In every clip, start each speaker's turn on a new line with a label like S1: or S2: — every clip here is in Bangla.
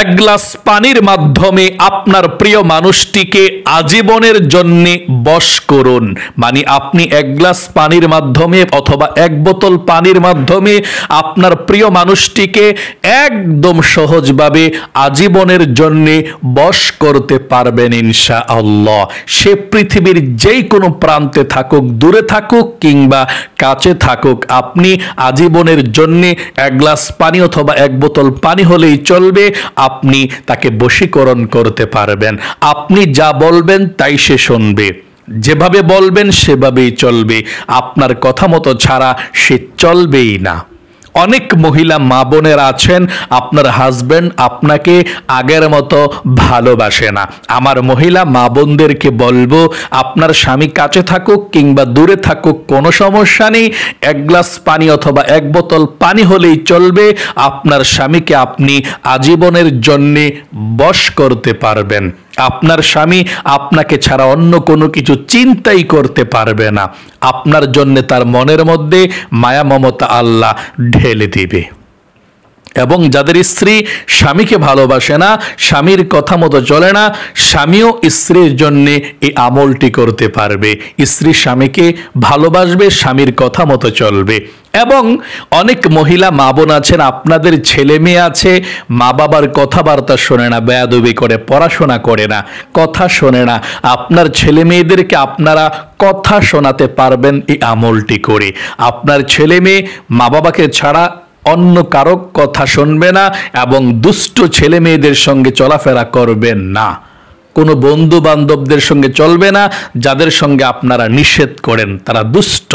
S1: এক গ্লাস পানির মাধ্যমে আপনার প্রিয় মানুষটিকে আজীবনের জন্য বশ করুন। মানে আপনি এক গ্লাস পানির মাধ্যমে অথবা এক বোতল পানির মাধ্যমে আপনার প্রিয় মানুষটিকে একদম সহজভাবে আজীবনের জন্য বশ করতে পারবেন ইনশাআল্লাহ। সে পৃথিবীর যেই কোনো প্রান্তে থাকুক, দূরে থাকুক কিংবা কাছে থাকুক, আপনি আজীবনের জন্য এক গ্লাস পানি অথবা এক বোতল পানি হলেই চলবে, আপনি তাকে বশীকরণ করতে পারবেন। আপনি যা বলবেন তাই সে শুনবে, যেভাবে বলবেন সেভাবেই চলবে, আপনার কথা মতো ছাড়া সে চলবেই না। অনেক মহিলা মা বোনের আছেন, আপনার হাজবেন্ড আপনাকে আগের মতো ভালোবাসে না। আমার মহিলা মা বোনদেরকে বলবো, আপনার স্বামী কাছে থাকুক কিংবা দূরে থাকুক কোনো সমস্যা নেই, এক গ্লাস পানি অথবা এক বোতল পানি হলেই চলবে, আপনার স্বামীকে আপনি আজীবনের জন্যে বশ করতে পারবেন। আপনার স্বামী আপনাকে ছাড়া অন্য কোনো কিছু চিন্তাই করতে পারবে না। আপনার জন্য তার মনের মধ্যে মায়া মমতা আল্লাহ ঢেলে দিবে। এবং যাদের স্ত্রী স্বামীকে ভালোবাসে না, স্বামীর কথা মতো চলে না, স্বামীও স্ত্রীর জন্য এই আমলটি করতে পারবে। স্ত্রী স্বামীকে ভালোবাসবে, স্বামীর কথা মতো চলবে। এবং অনেক মহিলা মা বোন আছেন, আপনাদের ছেলে মেয়ে আছে, মা বাবার কথাবার্তা শোনে না, বেয়াদবি করে, পড়াশোনা করে না, কথা শোনে না। আপনার ছেলে মেয়েদেরকে আপনারা কথা শোনাতে পারবেন এই আমলটি করে। আপনার ছেলে মেয়ে মা বাবাকে ছাড়া অন্য কারো কথা শুনবে না এবং দুষ্ট ছেলে মেয়েদের সঙ্গে চলাফেরা করবেন না। কোনো বন্ধু বান্ধবদের সঙ্গে চলবে না যাদের সঙ্গে আপনারা নিষেধ করেন, তারা দুষ্ট।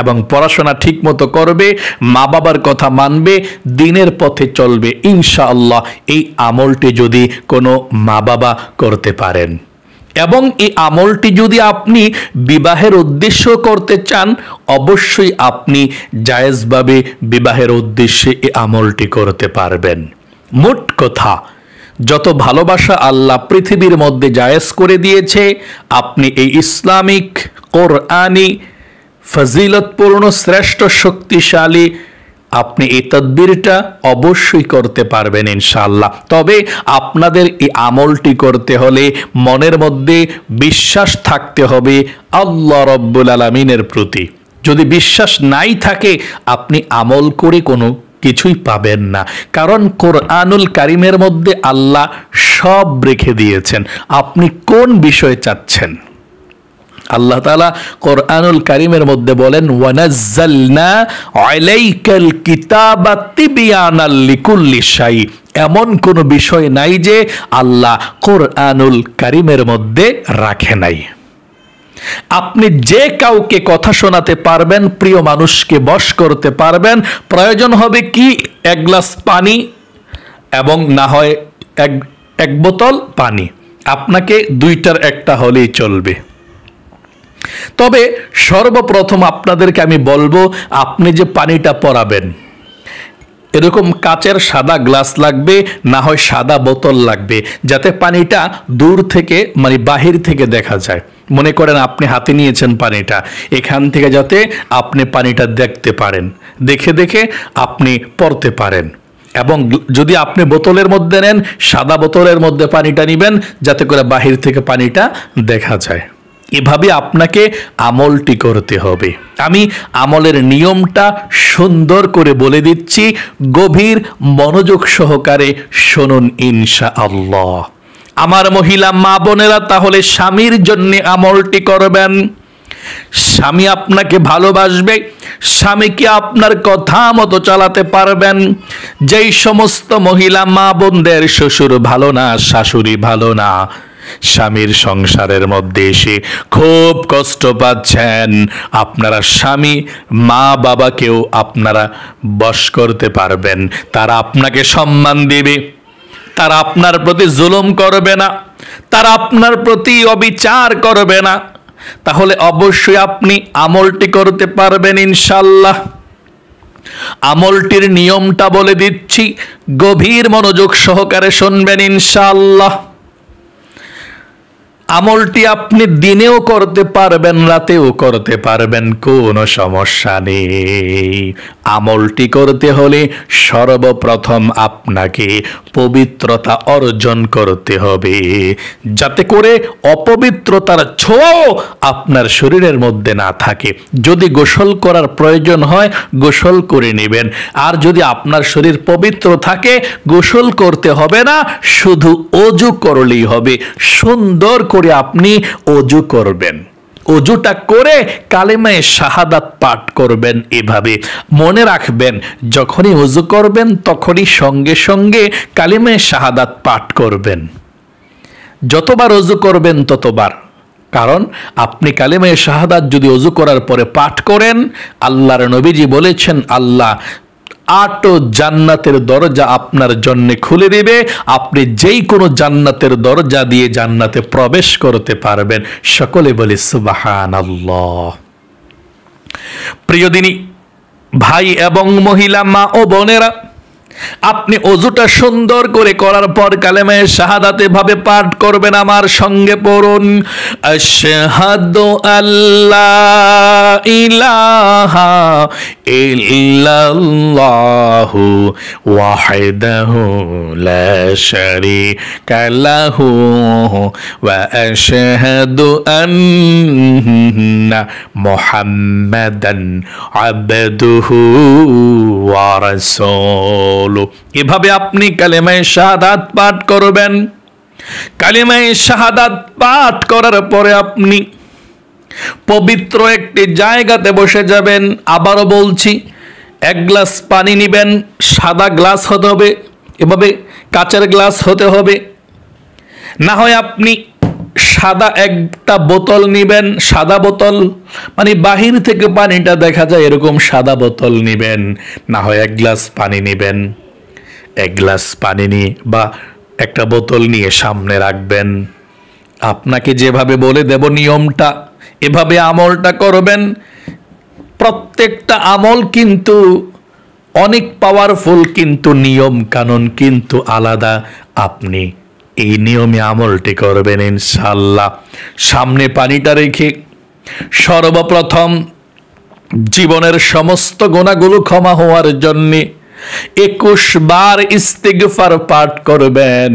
S1: এবং পড়াশোনা ঠিক মতো করবে, মা বাবার কথা মানবে, দিনের পথে চলবে ইনশাআল্লাহ। এই আমলটি যদি কোনো মা বাবা করতে পারেন, এবং এই আমলটি যদি আপনি বিবাহের উদ্দেশ্য করতে চান, অবশ্যই আপনি জায়েজভাবে বিবাহের উদ্দেশ্যে এই আমলটি করতে পারবেন। মোট কথা, যত ভালোবাসা আল্লাহ পৃথিবীর মধ্যে জায়েজ করে দিয়েছে, আপনি এই ইসলামিক কোরআনি ফজিলতপূর্ণ শ্রেষ্ঠ শক্তিশালী আপনি এই তদবিরটা অবশ্যই করতে পারবেন ইনশাআল্লাহ। তবে আপনাদের এই আমলটি করতে হলে মনের মধ্যে বিশ্বাস থাকতে হবে আল্লাহ রব্বুল আলামিনের প্রতি। যদি বিশ্বাস নাই থাকে, আপনি আমল করে কোনো কিছুই পাবেন না। কারণ কোরআনুল কারিমের মধ্যে আল্লাহ সব রেখে দিয়েছেন। আপনি কোন বিষয় চাচ্ছেন? আল্লাহ তাআলা কোরআনুল কারীমের মধ্যে বলেন, ওয়ানাজ্জালনা আলাইকাল কিতাবা তিবয়ানাল লিকুল্লি শাই। এমন কোনো বিষয় নাই যে আল্লাহ কোরআনুল কারীমের মধ্যে রাখে নাই। আপনি যে কাউকে কথা শোনাতে পারবেন, প্রিয় মানুষকে বশ করতে পারবেন। প্রয়োজন হবে কি, এক গ্লাস পানি এবং না হয় এক বোতল পানি, আপনাকে দুইটার একটা হলেই চলবে। তবে সর্বপ্রথম আপনাদেরকে আমি বলবো, আপনি যে পানিটা পরাবেন, এরকম কাচের সাদা গ্লাস লাগবে, না হয় সাদা বোতল লাগবে, যাতে পানিটা দূর থেকে মানে বাহির থেকে দেখা যায়। মনে করেন আপনি হাতে নিয়েছেন পানিটা, এখান থেকে যাতে আপনি পানিটা দেখতে পারেন, দেখে দেখে আপনি পড়তে পারেন। এবং যদি আপনি বোতলের মধ্যে নেন, সাদা বোতলের মধ্যে পানিটা নেবেন, যাতে করে বাহির থেকে পানিটা দেখা যায়। এভাবে আপনাকে আমলটি করতে হবে। আমি আমলের নিয়মটা সুন্দর করে বলে দিচ্ছি, গভীর মনোযোগ সহকারে শুনুন ইনশাআল্লাহ। আমার মহিলা মা বোনেরা, তাহলে স্বামীর জন্য আমলটি করবেন। স্বামী আপনাকে ভালোবাসবে, স্বামীকে আপনার কথা মতো চালাতে পারবেন। যেই সমস্ত মহিলা মা বোনদের শ্বশুর ভালো না, শাশুড়ি ভালো না, স্বামীর সংসারের মধ্যে এসে খুব কষ্ট পাচ্ছেন, আপনারা স্বামী মা বাবাকেও আপনারা বশ করতে পারবেন। তারা আপনাকে সম্মান দেবে, তারা আপনার প্রতি জুলুম করবে না, তারা আপনার প্রতি অবিচার করবে না। তাহলে অবশ্যই আপনি আমলটি করতে পারবেন ইনশাআল্লাহ। আমলটির নিয়মটা বলে দিচ্ছি, গভীর মনোযোগ সহকারে শুনবেন ইনশাআল্লাহ। আমলটি আপনি দিনেও করতে পারবেন, রাতেও করতে পারবেন, কোনো সমস্যা নেই। আমলটি করতে হলে সর্বপ্রথম আপনাকে পবিত্রতা অর্জন করতে হবে, যাতে করে অপবিত্রতার ছোঁয়াও আপনার শরীরের মধ্যে না থাকে। যদি গোসল করার প্রয়োজন হয় গোসল করে নেবেন, আর যদি আপনার শরীর পবিত্র থাকে গোসল করতে হবে না, শুধু অজু করলেই হবে। সুন্দর করে আপনি অজু করবেন, অজুটা করে কালেমায়ে শাহাদাত পাঠ করবেন। এভাবে মনে রাখবেন, যখনই অজু করবেন তখনই সঙ্গে সঙ্গে কালেমায়ে শাহাদাত পাঠ করবেন। যতবার অজু করবেন ততবার, কারণ আপনি কালেমায়ে শাহাদাত যদি অজু করার পরে পাঠ করেন, আল্লাহর নবীজি বলেছেন আল্লাহ 8 জান্নাতের দরজা আপনার জন্য খুলে দিবে, আপনি যেই কোনো জান্নাতের দরজা দিয়ে জান্নাতে প্রবেশ করতে পারবেন। সকলে বলি সুবহানাল্লাহ। প্রিয় দিনী ভাই এবং মহিলা, মা ও বোনেরা, আপনি অজুটা সুন্দর করে করার পর কালেমায়ে শাহাদাত এভাবে পাঠ করবেন। আমার সঙ্গে পড়ুন, আশহাদু আল্লা ইলাহা ইল্লাল্লাহু ওয়াহদাহু লা শারীকা লাহু ওয়া আশহাদু আন্না মুহাম্মাদান আবদুহু ওয়া রাসূলুহু। এভাবে আপনি কালেমায়ে শাহাদাত পাঠ করবেন। কালেমায়ে শাহাদাত পাঠ করার পরে আপনি পবিত্র একটি জায়গাতে বসে যাবেন। আবারও বলছি, 1 গ্লাস পানি নেবেন, সাদা গ্লাস হতে হবে, এভাবে কাচের গ্লাস হতে হবে। না হয় আপনি সাদা একটা বোতল নেবেন, সাদা বোতল মানে বাহির থেকে পানিটা দেখা যায় এরকম সাদা বোতল নেবেন। না হয় 1 গ্লাস পানি নেবেন। 1 গ্লাস পানি নিয়ে বা একটা বোতল নিয়ে সামনে রাখবেন। আপনাকে যেভাবে বলে দেব নিয়মটা, এভাবে আমলটা করবেন। প্রত্যেকটা আমল কিন্তু অনেক পাওয়ারফুল, কিন্তু নিয়ম কানুন কিন্তু আলাদা। আপনি এই নিয়মে আমলটি করবেন ইনশাআল্লাহ। সামনে পানিটা রেখে সর্বপ্রথম জীবনের সমস্ত গুনাহগুলো ক্ষমা হওয়ার জন্য 21 বার ইস্তিগফার পাঠ করবেন।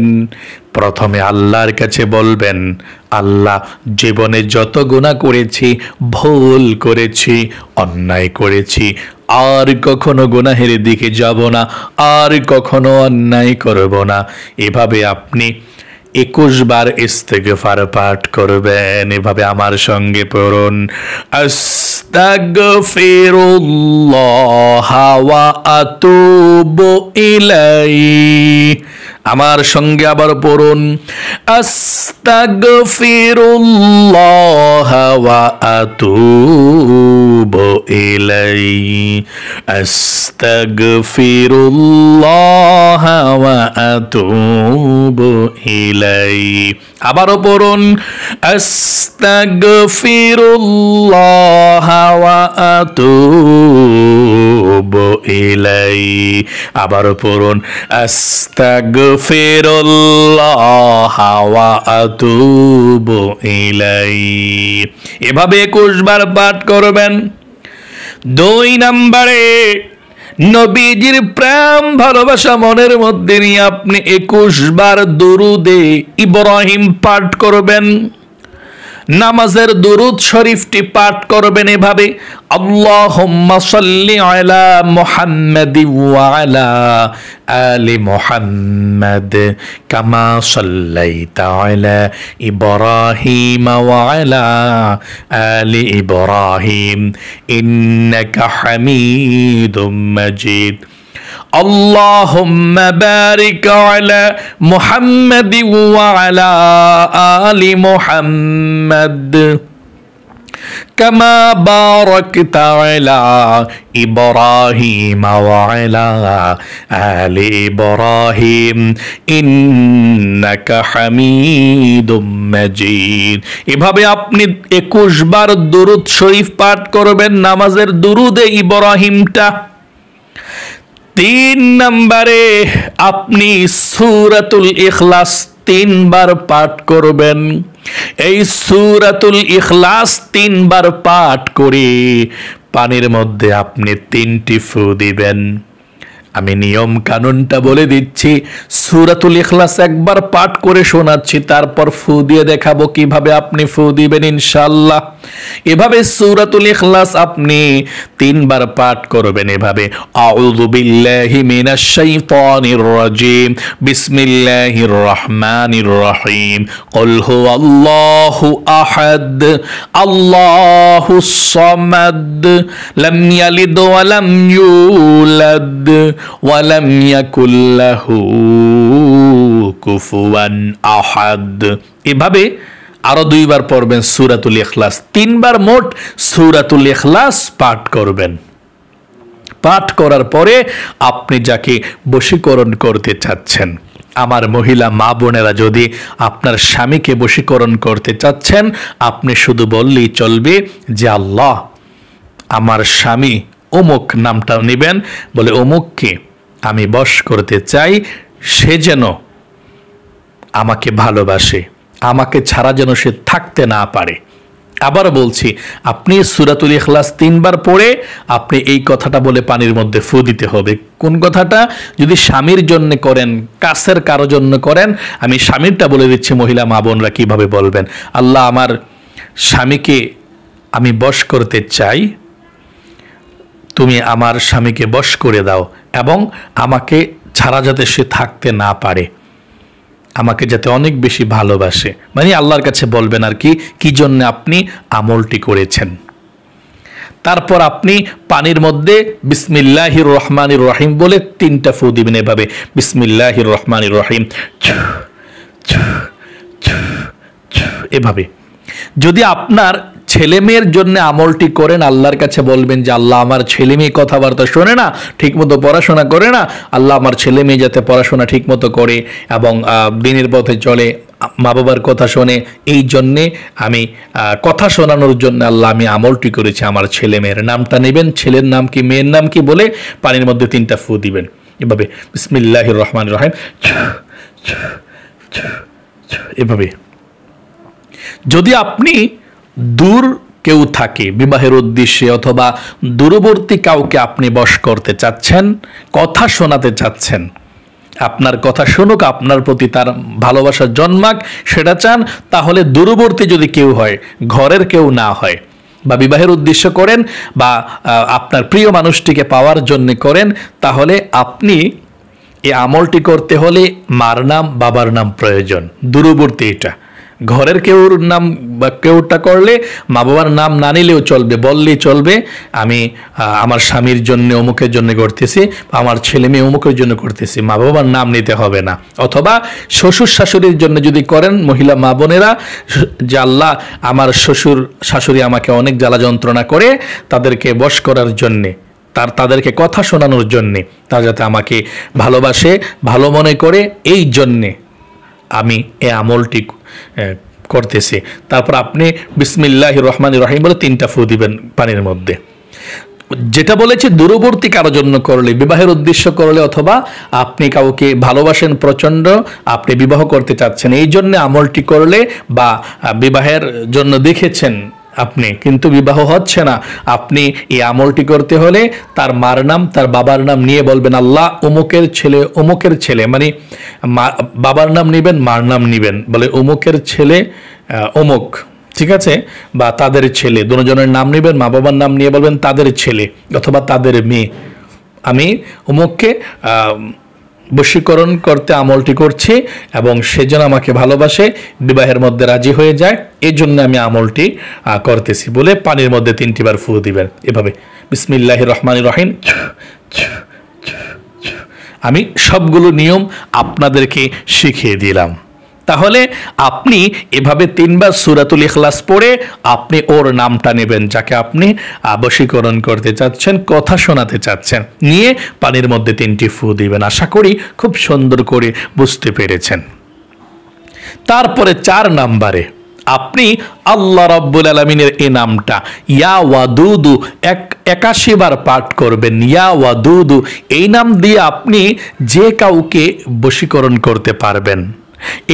S1: প্রথমে আল্লাহর কাছে বলবেন, আল্লাহ, জীবনে যত গুনাহ করেছি, ভুল করেছি, অন্যায় করেছি, আর কখনো গুনাহের দিকে যাব না, আর কখনো অন্যায় করব না। এভাবে আপনি 21 বার ইস্তিগফার পাঠ করবেন। এভাবে আমার সঙ্গে পড়ুন, আস্তাগফিরুল্লাহ ওয়া আতুবু ইলাইহি। আমার সঙ্গে আবার পড়ুন, আস্তাগফিরুল্লাহ ওয়া আতুবু ইলাইহি। আস্তাগফিরুল্লাহ ওয়া আতুবু ইলাইহি। আবারও পড়ুন, আস্তাগফিরুল্লাহ ওয়া আতুবু ইলাইহি। আবারও পড়ুন, আস্তাগফিরুল্লাহ ওয়া আতুবু ইলাইহি। এভাবে 21 বার পাঠ করবেন। 2 নম্বরে নবীজির প্রেম ভালোবাসা মনের মধ্যে নিয়ে আপনি 21 বার দুরুদে ইব্রাহিম পাঠ করবেন। নামাজের দুরুদ শরীফটি পাঠ করবেন এভাবে, আল্লাহুম্মা সাল্লি আলা মুহাম্মাদি ওয়া আলা আলি মুহাম্মাদ কামা সাল্লাইতা আলা ইব্রাহিম ওয়া আলা আলি ইব্রাহিম ইন্নাকা হামিদুম মাজিদ। اللهم بارك على محمد وعلى آل محمد كما باركت على إبراهيم وعلى آل إبراهيم إنك حميد مجيد। এভাবে আপনি 21 বার দুরূদ শরীফ পাঠ করবেন, নামাজের দুরুদে ইব্রাহিমটা। 3 নম্বরে আপনি সূরাতুল ইখলাস 3 বার পাঠ করবেন। এই সূরাতুল ইখলাস 3 বার পাঠ করে পানির মধ্যে আপনি 3টি ফু দিবেন। আমি নিয়ম কানুনটা বলে দিচ্ছি, সূরাতুল ইখলাস একবার পাঠ করে শোনাচ্ছি, তারপর ফু দিয়ে দেখাবো কিভাবে আপনি ফু দিবেন ইনশাআল্লাহ। এভাবে সূরাতুল ইখলাস আপনি 3 বার পাঠ করবেন এভাবে, আউযু বিল্লাহি মিনাশ শাইতানির রাজিম, বিসমিল্লাহির রহমানির রহিম, কুল হুয়াল্লাহু আহাদ, আল্লাহুস সামাদ, লাম ইয়ালিদ ওয়া লাম ইউলাদ ওয়ালাম ইয়াকুল লাহু কুফুয়ান আহাদ। এভাবে আরো 2 বার পড়বেন সূরাতুল ইখলাস, 3 বার মোট সূরাতুল ইখলাস পাঠ করবেন। পাঠ করার পরে আপনি যাকে বশীকরণ করতে চাচ্ছেন, আমার মহিলা মা বোনেরা যদি আপনার স্বামীকে বশীকরণ করতে চাচ্ছেন, আপনি শুধু বললেই চলবে যে আল্লাহ আমার স্বামী অমুক নামটা নেবেন, বলে অমুককে আমি বশ করতে চাই, সে যেন আমাকে ভালোবাসে, আমাকে ছাড়া যেন সে থাকতে না পারে। আবার বলছি, আপনি সূরাতুল ইখলাস 3 বার পড়ে আপনি এই কথাটা বলে পানির মধ্যে ফু দিতে হবে। কোন কথাটা? যদি স্বামীর জন্য করেন, কাছের কারো জন্য করেন, আমি স্বামীরটা বলে দিচ্ছি, মহিলা মা বোনরা কিভাবে বলবেন। আল্লাহ আমার স্বামীকে আমি বশ করতে চাই, তুমি আমার স্বামীকে বশ করে দাও এবং আমাকে ছাড়া যাতে সে থাকতে না পারে, আমাকে যাতে অনেক বেশি ভালোবাসে। মানে আল্লাহর কাছে বলবেন আর কি, কি জন্য আপনি আমলটি করেছেন। তারপর আপনি পানির মধ্যে বিসমিল্লাহির রহমানির রহিম বলে 3টা ফু দিবেন এভাবে, বিসমিল্লাহির রহমানির রহিম, এভাবে। যদি আপনার ছেলে মেয়ের জন্য আমলটি করেন, আল্লাহর কাছে বলবেন যে আল্লাহ আমার ছেলে মেয়ে কথাবার্তা শোনে না, ঠিকমতো পড়াশোনা করে না, আল্লাহ আমার ছেলে মেয়ে যাতে পড়াশোনা ঠিকমতো করে এবং দিনের পথে চলে, মা বাবার কথা শোনে, এই জন্যে আমি কথা শোনানোর জন্য আল্লাহ আমি আমলটি করেছি। আমার ছেলে মেয়ের নামটা নেবেন, ছেলের নাম কি মেয়ের নাম কি বলে পানির মধ্যে 3টা ফু দিবেন এভাবে, বিসমিল্লাহির রহমানির রহিম, এভাবে। যদি আপনি দূর কেউ থাকে বিবাহের উদ্দেশ্যে অথবা দূরবর্তী কাউকে আপনি বশ করতে চাচ্ছেন, কথা শোনাতে চাচ্ছেন, আপনার কথা শুনুক, আপনার প্রতি তার ভালোবাসা জন্মাক সেটা চান, তাহলে দূরবর্তী যদি কেউ হয়, ঘরের কেউ না হয়, বা বিবাহের উদ্দেশ্য করেন বা আপনার প্রিয় মানুষটিকে পাওয়ার জন্য করেন, তাহলে আপনি এই আমলটি করতে হলে মার নাম বাবার নাম প্রয়োজন। দূরবর্তী এটা, ঘরের কেউর নাম বা কেউটা করলে মা বাবার নাম না নিলেও চলবে, বললেই চলবে আমি আমার স্বামীর জন্য অমুকের জন্য করতেছি, আমার ছেলে মেয়ে অমুকের জন্য করতেছি, মা বাবার নাম নিতে হবে না। অথবা শ্বশুর শাশুড়ির জন্য যদি করেন, মহিলা মা বোনেরা, যে আল্লাহ আমার শ্বশুর শাশুড়ি আমাকে অনেক জ্বালা যন্ত্রণা করে, তাদেরকে বশ করার জন্যে, তাদেরকে কথা শোনানোর জন্যে, তারা যাতে আমাকে ভালোবাসে, ভালো মনে করে, এই জন্যে আমি এই আমলটি করতেছি। তারপর আপনি বিসমিল্লাহির রহমানির রহিম বলে 3টা ফু দিবেন পানির মধ্যে। যেটা বলেছি দূরবর্তী কারোর জন্য করলে, বিবাহের উদ্দেশ্য করলে, অথবা আপনি কাউকে ভালোবাসেন প্রচণ্ড, আপনি বিবাহ করতে চাচ্ছেন, এই জন্য আমলটি করলে, বা বিবাহের জন্য দেখেছেন আপনি কিন্তু বিবাহ হচ্ছে না, আপনি এই আমলটি করতে হলে তার মার নাম তার বাবার নাম নিয়ে বলবেন আল্লাহ অমুকের ছেলে অমুকের ছেলে, মানে বাবার নাম নিবেন মার নাম নিবেন, বলে অমুকের ছেলে অমুক, ঠিক আছে, বা তাদের ছেলে, দুজনের নাম নেবেন, মা বাবার নাম নিয়ে বলবেন তাদের ছেলে অথবা তাদের মেয়ে, আমি অমুককে বশীকরণ করতে আমলটি করছি এবং সে যেন আমাকে ভালোবাসে, বিবাহের মধ্যে রাজি হয়ে যায়, এই জন্য আমি আমলটি করতেছি বলে পানির মধ্যে 3টি বার ফু দিবেন এভাবে, বিসমিল্লাহির রহমানির রহিম। আমি সবগুলো নিয়ম আপনাদেরকে শিখিয়ে দিলাম। তাহলে আপনি এভাবে 3 বার সূরাতুল ইখলাস পড়ে আপনি ওর নামটা নেবেন যাকে আপনি বশীকরণ করতে চাচ্ছেন, কথা শোনাতে চাচ্ছেন, নিয়ে পানির মধ্যে 3টি ফু দিবেন। আশা করি খুব সুন্দর করে বুঝতে পেরেছেন। তারপরে 4 নম্বরে আপনি আল্লাহ রাব্বুল আলামিনের এই নামটা ইয়া ওয়াদুদু 81 বার পাঠ করবেন। ইয়া ওয়াদুদু এই নাম দিয়ে আপনি যে কাউকে বশীকরণ করতে পারবেন।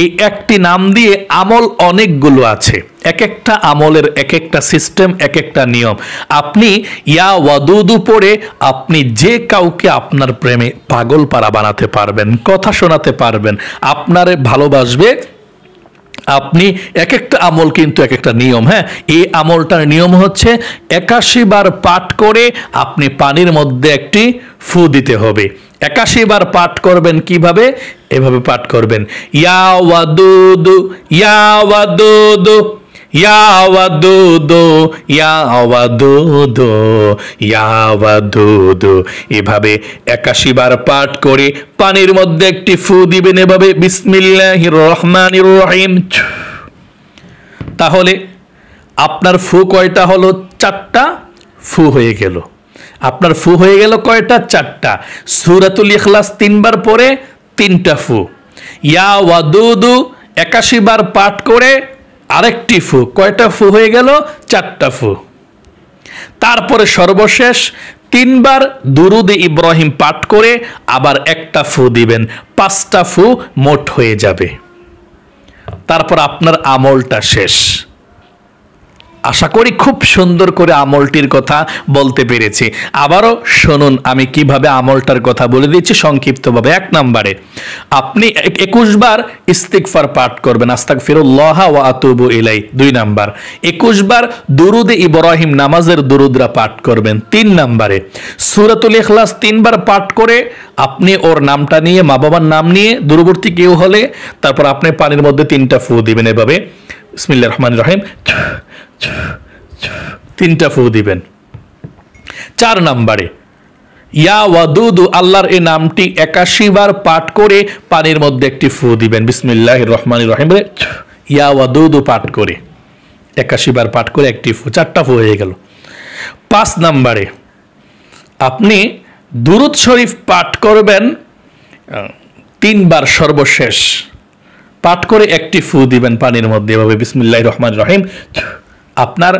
S1: এই একটি নাম দিয়ে আমল অনেকগুলো আছে, এক একটা আমলের এক একটা সিস্টেম, এক একটা নিয়ম। আপনি ইয়া ওয়াদুদু পড়ে আপনি যে কাউকে আপনার প্রেমে পাগল পারা বানাতে পারবেন, কথা শোনাতে পারবেন, আপনারে ভালোবাসবে। আপনি এক একটা আমল কিন্তু এক একটা নিয়ম। হ্যাঁ, এই আমলটার নিয়ম হচ্ছে 81 বার পাঠ করে আপনি পানির মধ্যে একটি ফু দিতে হবে। 81 বার পাঠ করবেন কিভাবে? এভাবে পাঠ করবেন, ইয়া ওয়াদুদু ইয়া ওয়াদুদু ইয়া ওয়াদুদু ইয়া ওয়াদুদু ইয়া ওয়াদুদু। এভাবে 81 বার পাঠ করে পানির মধ্যে একটি ফু দিবেন এভাবে, বিসমিল্লাহির রহমানির রহিম। তাহলে আপনার ফু কয়টা হলো? 4টা ফু হয়ে গেল। আপনার ফু হয়ে গেল কয়টা? 4টা। সূরাতুল ইখলাস 3 বার পরে 3টা ফু। ইয়া ওয়াদুদু 81 বার পাঠ করে আরেকটি ফু। কয়টা ফু হয়ে গেল? 4টা ফু। তারপরে সর্বশেষ 3 বার দুরুদে ইব্রাহিম পাঠ করে আবার একটা ফু দিবেন, 5টা ফু মোট হয়ে যাবে। তারপর আপনার আমলটা শেষ। আশা করি খুব সুন্দর করে আমলটির কথা বলতে পেরেছি। আবারও শুনুন আমি কিভাবে আমলটার কথা বলে দিচ্ছি সংক্ষিপ্তভাবে। 1 নম্বরে আপনি 21 বার ইস্তিগফার পাঠ করবেন, আস্তাগফিরুল্লাহ ওয়া আতুবু ইলাই। 2 নাম্বার 21 বার দুরুদে ইব্রাহিম নামাজের দুরুদরা পাঠ করবেন। 3 নম্বরে সূরাতুল ইখলাস 3 বার পাঠ করে আপনি ওর নামটা নিয়ে, মা বাবার নাম নিয়ে, দূরবর্তী কেউ হলে, তারপর আপনি পানির মধ্যে 3টা ফু দিবেন এভাবে, বিসমিল্লাহির রহমানির রহিম, 3টা ফু দিবেন। 4 নম্বরে ইয়া ওয়াদুদু আল্লাহর এই নামটি 81 বার পাঠ করে পানির মধ্যে একটি ফু দিবেন, বিসমিল্লাহির রহমানির রহিম, ইয়া ওয়াদুদু পাঠ করে 81 বার পাঠ করে একটি ফু, 4টা ফু হয়ে গেল। 5 নম্বরে আপনি দুরূদ শরীফ পাঠ করবেন 3 বার সর্বশেষ, পাঠ করে একটি ফু দিবেন পানির মধ্যে এভাবে, বিসমিল্লাহির রহমানির রহিম। আপনার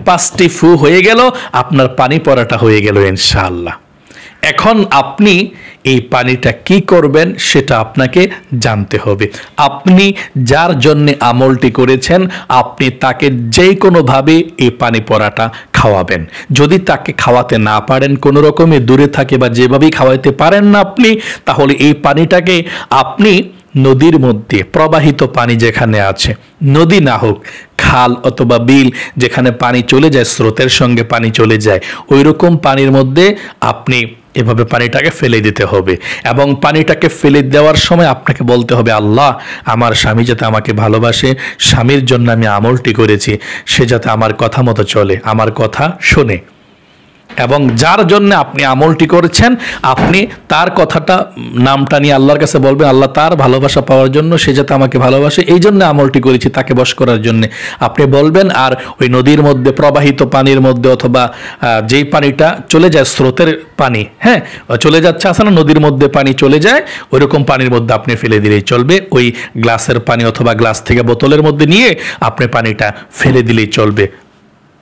S1: 5টি ফু হয়ে গেল, আপনার পানি পড়াটা হয়ে গেল ইনশাআল্লাহ। এখন আপনি এই পানিটা কি করবেন সেটা আপনাকে জানতে হবে। আপনি যার জন্য আমলটি করেছেন আপনি তাকে যে কোনোভাবে এই পানি পড়াটা খাওয়াবেন। যদি তাকে খাওয়াতে না পারেন, কোনো রকমে দূরে থাকে বা যেভাবেই খাওয়াতে পারেন না আপনি, তাহলে এই পানিটাকে আপনি নদীর মধ্যে প্রবাহিত পানি যেখানে আছে, নদী না হোক খাল অথবা বিল, যেখানে পানি চলে যায়, স্রোতের সঙ্গে পানি চলে যায়, ওই রকম পানির মধ্যে আপনি এভাবে পানিটাকে ফেলে দিতে হবে। এবং পানিটাকে ফেলে দেওয়ার সময় আপনাকে বলতে হবে, আল্লাহ আমার স্বামী যাতে আমাকে ভালোবাসে, স্বামীর জন্য আমি আমলটি করেছি, সে যাতে আমার কথা মতো চলে, আমার কথা শোনে। এবং যার জন্য আপনি আমলটি করেছেন আপনি তার কথাটা, নামটা নিয়ে আল্লাহর কাছে বলবেন, আল্লাহ তার ভালোবাসা পাওয়ার জন্য, সে যাতে আমাকে ভালোবাসে, এই জন্য আমলটি করেছি, তাকে বশ করার জন্য আপনি বলবেন। আর ওই নদীর মধ্যে প্রবাহিত পানির মধ্যে অথবা যেই পানিটা চলে যায়, স্রোতের পানি, হ্যাঁ চলে যাচ্ছে, আছে না নদীর মধ্যে পানি চলে যায়, ওই রকম পানির মধ্যে আপনি ফেলে দিলেই চলবে। ওই গ্লাসের পানি অথবা গ্লাস থেকে বোতলের মধ্যে নিয়ে আপনি পানিটা ফেলে দিলেই চলবে,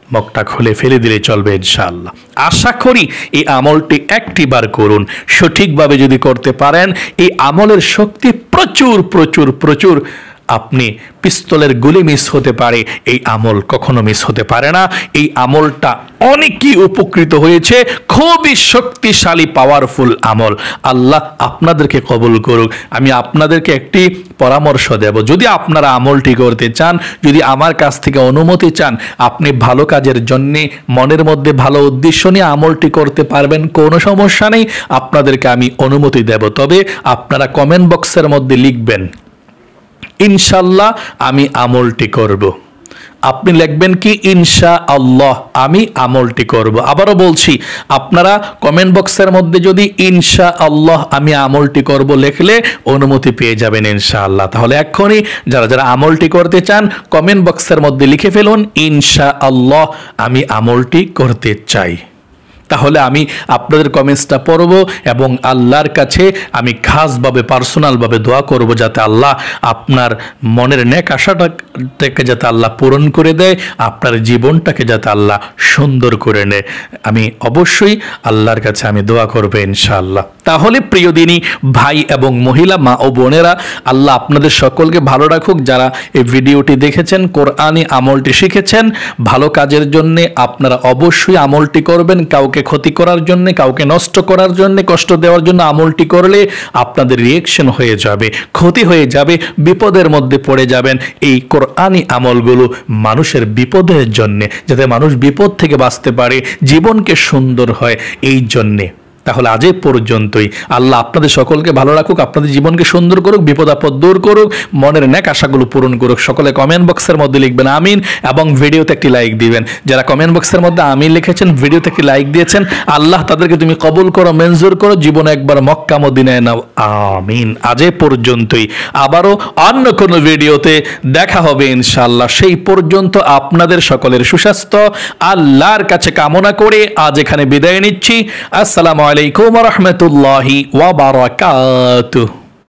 S1: মগটা খুলে ফেলে দিলে চলবে ইনশাআল্লাহ। আশা করি এই আমলটি একটি বার করুন, সঠিকভাবে যদি করতে পারেন এই আমলের শক্তি প্রচুর প্রচুর প্রচুর। আপনি পিস্তলের গুলি মিস হতে পারে, এই আমল কখনো মিস হতে পারে না। এই আমলটা অনেকেই উপকৃত হয়েছে, খুবই শক্তিশালী পাওয়ারফুল আমল। আল্লাহ আপনাদেরকে কবুল করুক। আমি আপনাদেরকে একটি পরামর্শ দেব, যদি আপনারা আমলটি করতে চান, যদি আমার কাছ থেকে অনুমতি চান, আপনি ভালো কাজের জন্যে মনের মধ্যে ভালো উদ্দেশ্য নিয়ে আমলটি করতে পারবেন, কোনো সমস্যা নেই, আপনাদেরকে আমি অনুমতি দেব। তবে আপনারা কমেন্ট বক্সের মধ্যে লিখবেন ইনশাআল্লাহ আমি আমলটি করব। আপনি লিখবেন কি ইনশাআল্লাহ আমি আমলটি করব। আবারও বলছি, আপনারা কমেন্ট বক্সের মধ্যে যদি ইনশাআল্লাহ আমি আমলটি করব লিখলে অনুমতি পেয়ে যাবেন ইনশাআল্লাহ। তাহলে এক্ষুনি যারা যারা আমলটি করতে চান কমেন্ট বক্সের মধ্যে লিখে ফেলুন ইনশাআল্লাহ আমি আমলটি করতে চাই। তাহলে আমি আপনাদের কমেন্টসটা পড়ব এবং আল্লাহর কাছে আমি খাসভাবে পার্সোনালভাবে দোয়া করব যাতে আল্লাহ আপনার মনের নেক আশাটাকে যাতে আল্লাহ পূরণ করে দেয়, আপনার জীবনটাকে যাতে আল্লাহ সুন্দর করে নেয়। আমি অবশ্যই আল্লাহর কাছে আমি দোয়া করবো ইনশাআল্লাহ। তাহলে প্রিয় দিনী ভাই এবং মহিলা, মা ও বোনেরা, আল্লাহ আপনাদের সকলকে ভালো রাখুক। যারা এই ভিডিওটি দেখেছেন, কোরআনি আমলটি শিখেছেন, ভালো কাজের জন্য আপনারা অবশ্যই আমলটি করবেন। কাউকে ক্ষতি করার জন্য, কাউকে নষ্ট করার জন্য, কষ্ট দেওয়ার জন্য আমলটি করলে আপনাদের রিয়েকশন হয়ে যাবে, ক্ষতি হয়ে যাবে, বিপদের মধ্যে পড়ে যাবেন। এই কোরআনি আমলগুলো মানুষের বিপদের জন্য, যাতে মানুষ বিপদ থেকে বাঁচতে পারে, জীবনকে সুন্দর হয়, এই জন্যে। তাহলে আজ এই পর্যন্তই। আল্লাহ আপনাদের সকলকে ভালো রাখুক, আপনাদের জীবনকে সুন্দর করুক, বিপদ আপদ দূর করুক, মনের নেক আশাগুলো পূরণ করুক। সকলে কমেন্ট বক্সের মধ্যে লিখবেন আমিন এবং ভিডিওতে একটি লাইক দিবেন। যারা কমেন্ট বক্সের মধ্যে আমিন লিখেছেন, ভিডিওতে একটি লাইক দিয়েছেন, আল্লাহ তাদেরকে তুমি কবুল করো, মঞ্জুর করো, জীবনে একবার মক্কা মদিনায় নাও, আমিন। আজ এই পর্যন্তই। আবারও অন্য কোনো ভিডিওতে দেখা হবে ইনশাআল্লাহ। সেই পর্যন্ত আপনাদের সকলের সুস্বাস্থ্য আল্লাহর কাছে কামনা করে আজ এখানে বিদায় নিচ্ছি। আসসালামু আলাইকুম ওয়া রাহমাতুল্লাহি ওয়া বারাকাতুহু।